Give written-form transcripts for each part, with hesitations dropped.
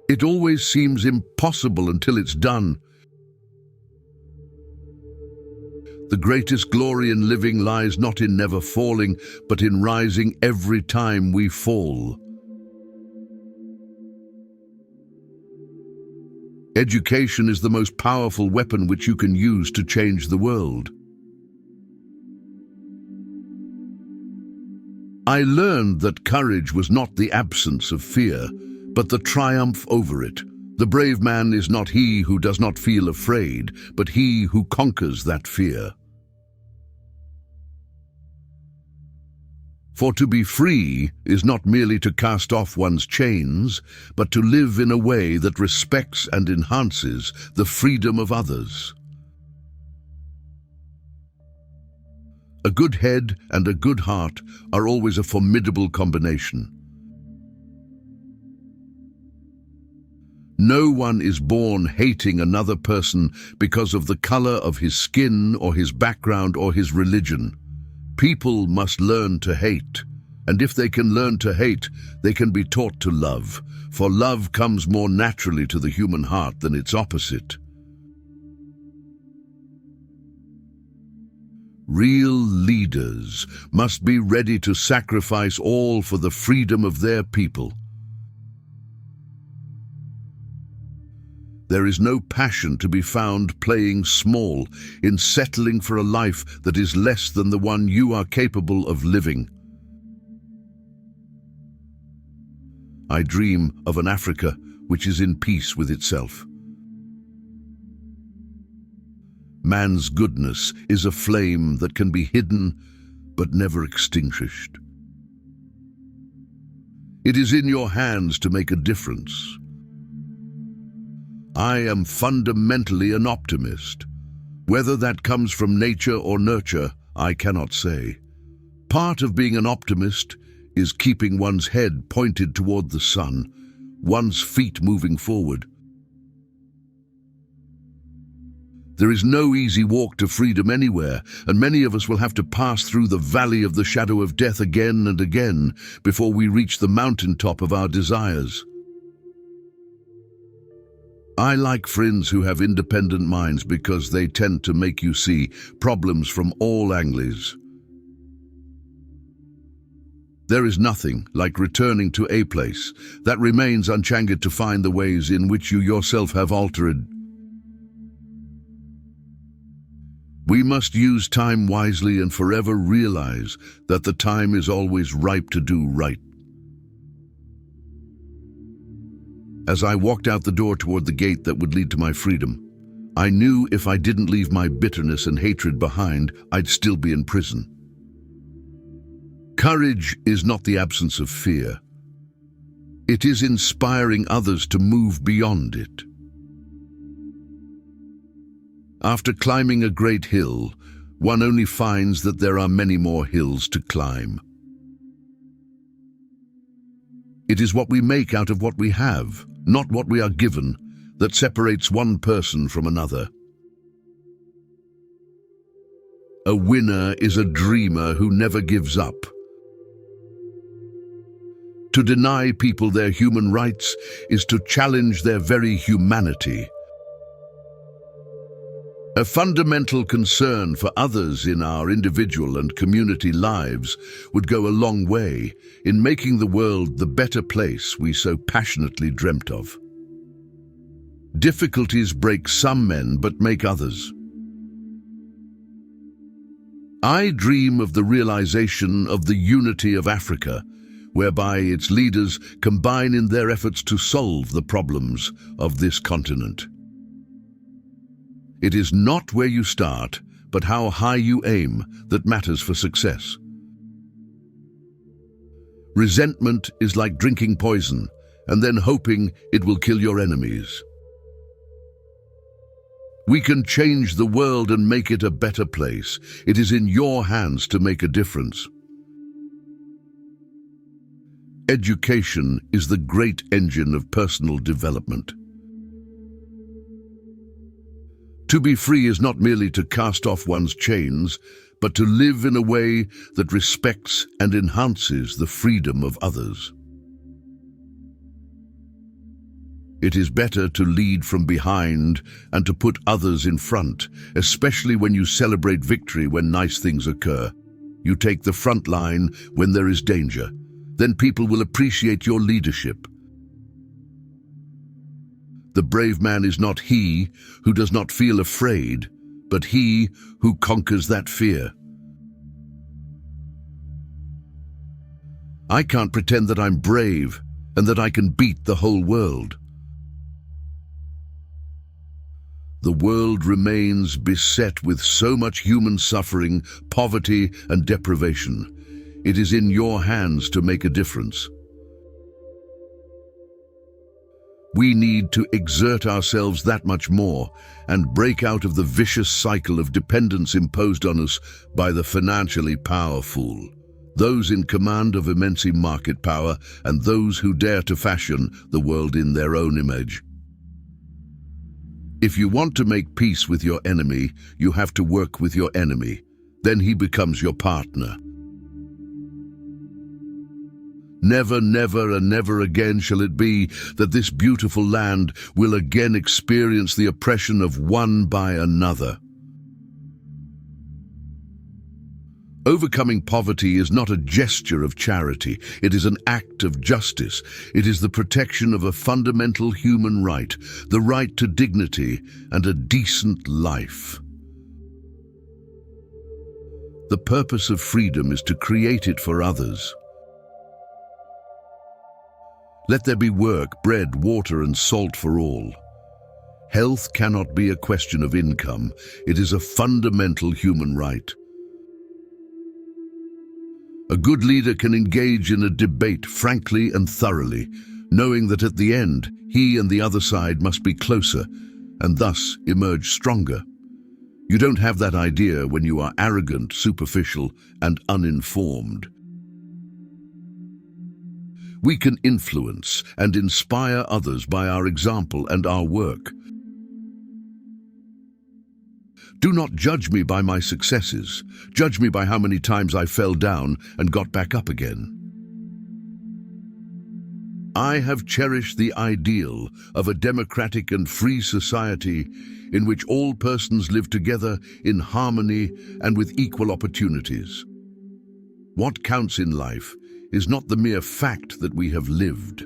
It always seems impossible until it's done. The greatest glory in living lies not in never falling, but in rising every time we fall. Education is the most powerful weapon which you can use to change the world. I learned that courage was not the absence of fear, but the triumph over it. The brave man is not he who does not feel afraid, but he who conquers that fear. For to be free is not merely to cast off one's chains, but to live in a way that respects and enhances the freedom of others. A good head and a good heart are always a formidable combination. No one is born hating another person because of the color of his skin or his background or his religion. People must learn to hate, and if they can learn to hate, they can be taught to love, for love comes more naturally to the human heart than its opposite. Real leaders must be ready to sacrifice all for the freedom of their people. There is no passion to be found playing small in settling for a life that is less than the one you are capable of living. I dream of an Africa which is in peace with itself. Man's goodness is a flame that can be hidden but never extinguished. It is in your hands to make a difference. I am fundamentally an optimist. Whether that comes from nature or nurture, I cannot say. Part of being an optimist is keeping one's head pointed toward the sun, one's feet moving forward. There is no easy walk to freedom anywhere, and many of us will have to pass through the valley of the shadow of death again and again before we reach the mountaintop of our desires. I like friends who have independent minds because they tend to make you see problems from all angles. There is nothing like returning to a place that remains unchanged to find the ways in which you yourself have altered. We must use time wisely and forever realize that the time is always ripe to do right. As I walked out the door toward the gate that would lead to my freedom, I knew if I didn't leave my bitterness and hatred behind, I'd still be in prison. Courage is not the absence of fear. It is inspiring others to move beyond it. After climbing a great hill, one only finds that there are many more hills to climb. It is what we make out of what we have, not what we are given, that separates one person from another. A winner is a dreamer who never gives up. To deny people their human rights is to challenge their very humanity. A fundamental concern for others in our individual and community lives would go a long way in making the world the better place we so passionately dreamt of. Difficulties break some men but make others. I dream of the realization of the unity of Africa, whereby its leaders combine in their efforts to solve the problems of this continent. It is not where you start, but how high you aim that matters for success. Resentment is like drinking poison and then hoping it will kill your enemies. We can change the world and make it a better place. It is in your hands to make a difference. Education is the great engine of personal development. To be free is not merely to cast off one's chains, but to live in a way that respects and enhances the freedom of others. It is better to lead from behind and to put others in front, especially when you celebrate victory when nice things occur. You take the front line when there is danger. Then people will appreciate your leadership. The brave man is not he who does not feel afraid, but he who conquers that fear. I can't pretend that I'm brave and that I can beat the whole world. The world remains beset with so much human suffering, poverty, and deprivation. It is in your hands to make a difference. We need to exert ourselves that much more and break out of the vicious cycle of dependence imposed on us by the financially powerful, those in command of immense market power, and those who dare to fashion the world in their own image. If you want to make peace with your enemy, you have to work with your enemy. Then he becomes your partner. Never, never, and never again shall it be that this beautiful land will again experience the oppression of one by another. Overcoming poverty is not a gesture of charity. It is an act of justice. It is the protection of a fundamental human right, the right to dignity and a decent life. The purpose of freedom is to create it for others. Let there be work, bread, water, and salt for all. Health cannot be a question of income. It is a fundamental human right. A good leader can engage in a debate frankly and thoroughly, knowing that at the end, he and the other side must be closer, and thus emerge stronger. You don't have that idea when you are arrogant, superficial, and uninformed. We can influence and inspire others by our example and our work. Do not judge me by my successes. Judge me by how many times I fell down and got back up again. I have cherished the ideal of a democratic and free society in which all persons live together in harmony and with equal opportunities. What counts in life is not the mere fact that we have lived.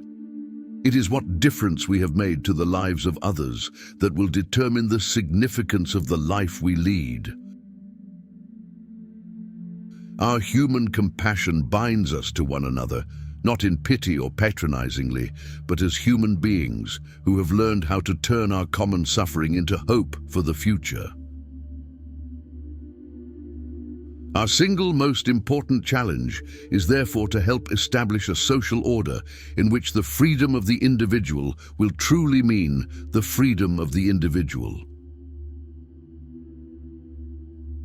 It is what difference we have made to the lives of others that will determine the significance of the life we lead. Our human compassion binds us to one another, not in pity or patronizingly, but as human beings who have learned how to turn our common suffering into hope for the future. Our single most important challenge is therefore to help establish a social order in which the freedom of the individual will truly mean the freedom of the individual.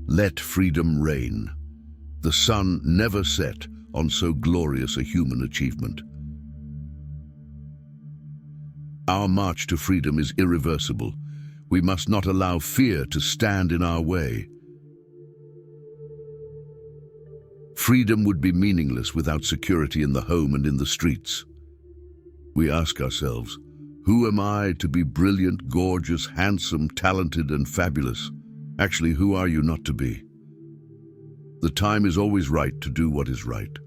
Let freedom reign. The sun never set on so glorious a human achievement. Our march to freedom is irreversible. We must not allow fear to stand in our way. Freedom would be meaningless without security in the home and in the streets. We ask ourselves, who am I to be brilliant, gorgeous, handsome, talented, and fabulous? Actually, who are you not to be? The time is always right to do what is right.